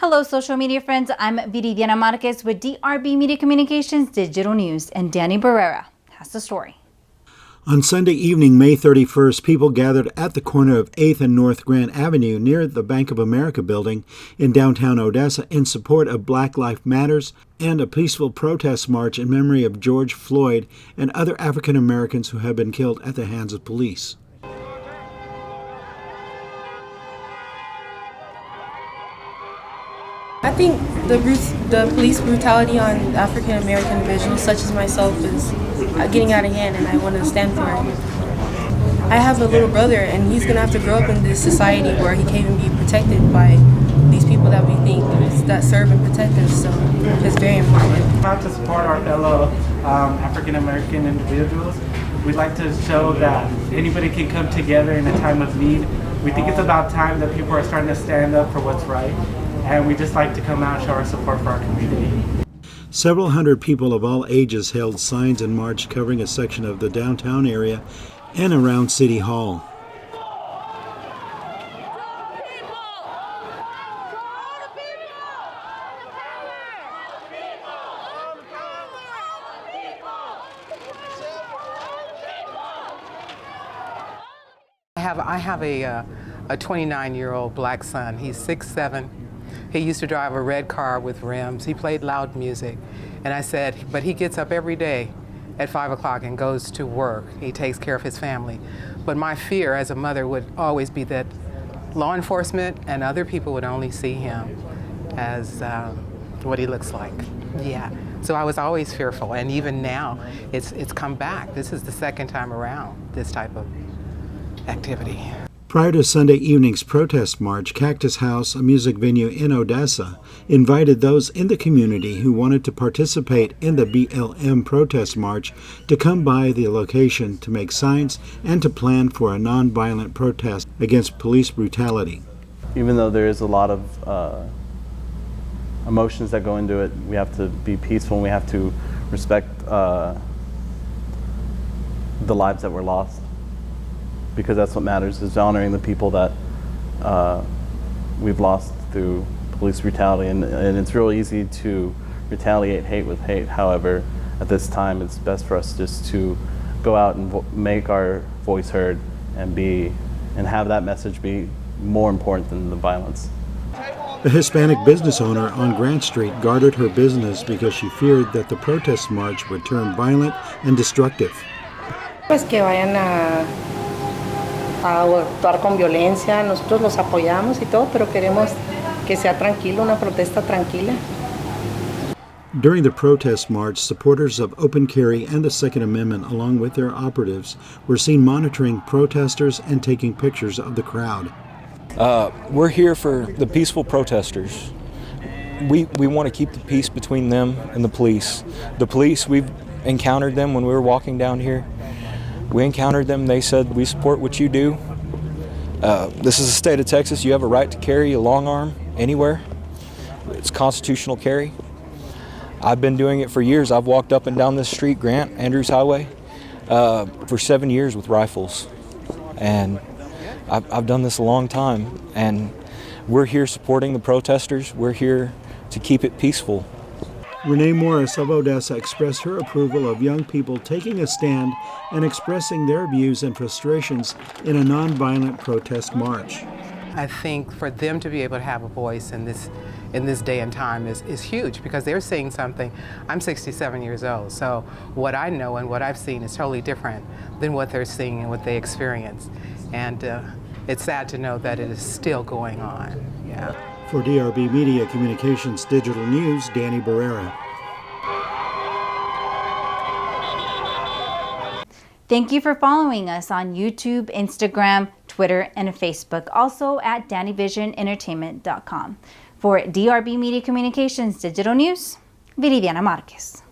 Hello, social media friends. I'm Viridiana Marquez with DRB Media Communications Digital News, and Danny Barrera has the story. On Sunday evening, May 31st, people gathered at the corner of 8th and North Grand Avenue near the Bank of America building in downtown Odessa in support of Black Lives Matters and a peaceful protest march in memory of George Floyd and other African Americans who have been killed at the hands of police. I think the police brutality on African American individuals such as myself is getting out of hand, and I want to stand for it. I have a little brother, and he's going to have to grow up in this society where he can't even be protected by these people that we think that serve and protect us, so it's very important. Proud to support our fellow African American individuals. We'd like to show that anybody can come together in a time of need. We think it's about time that people are starting to stand up for what's right. And we just like to come out and show our support for our community. Several hundred people of all ages held signs and marched covering a section of the downtown area and around City Hall. I have a 29-year-old black son. He's 6'7". He used to drive a red car with rims. He played loud music. And I said, but he gets up every day at 5 o'clock and goes to work. He takes care of his family. But my fear as a mother would always be that law enforcement and other people would only see him as what he looks like. Yeah. So I was always fearful. And even now, it's come back. This is the second time around, this type of activity. Prior to Sunday evening's protest march, Cactus House, a music venue in Odessa, invited those in the community who wanted to participate in the BLM protest march to come by the location to make signs and to plan for a nonviolent protest against police brutality. Even though there is a lot of emotions that go into it, we have to be peaceful and we have to respect the lives that were lost. Because that's what matters, is honoring the people that we've lost through police brutality. And it's real easy to retaliate hate with hate. However, at this time, it's best for us just to go out and make our voice heard and have that message be more important than the violence. A Hispanic business owner on Grant Street guarded her business because she feared that the protest march would turn violent and destructive. Pues que vayan a actuar con violencia, nosotros los apoyamos y todo, pero queremos que sea tranquilo, una protesta tranquila. During the protest march, supporters of open carry and the Second Amendment, along with their operatives, were seen monitoring protesters and taking pictures of the crowd. We're here for the peaceful protesters. We want to keep the peace between them and the police. The police, we've encountered them when we were walking down here. We encountered them. They said, we support what you do. This is the state of Texas. You have a right to carry a long arm anywhere. It's constitutional carry. I've been doing it for years. I've walked up and down this street, Grant, Andrews Highway, for 7 years with rifles. And I've done this a long time. And we're here supporting the protesters. We're here to keep it peaceful. Renee Morris of Odessa expressed her approval of young people taking a stand and expressing their views and frustrations in a nonviolent protest march. I think for them to be able to have a voice in this day and time is huge, because they're seeing something. I'm 67 years old, so what I know and what I've seen is totally different than what they're seeing and what they experience. And it's sad to know that it is still going on. Yeah. For DRB Media Communications Digital News, Danny Barrera. Thank you for following us on YouTube, Instagram, Twitter, and Facebook. Also at DannyVisionEntertainment.com. For DRB Media Communications Digital News, Viridiana Marquez.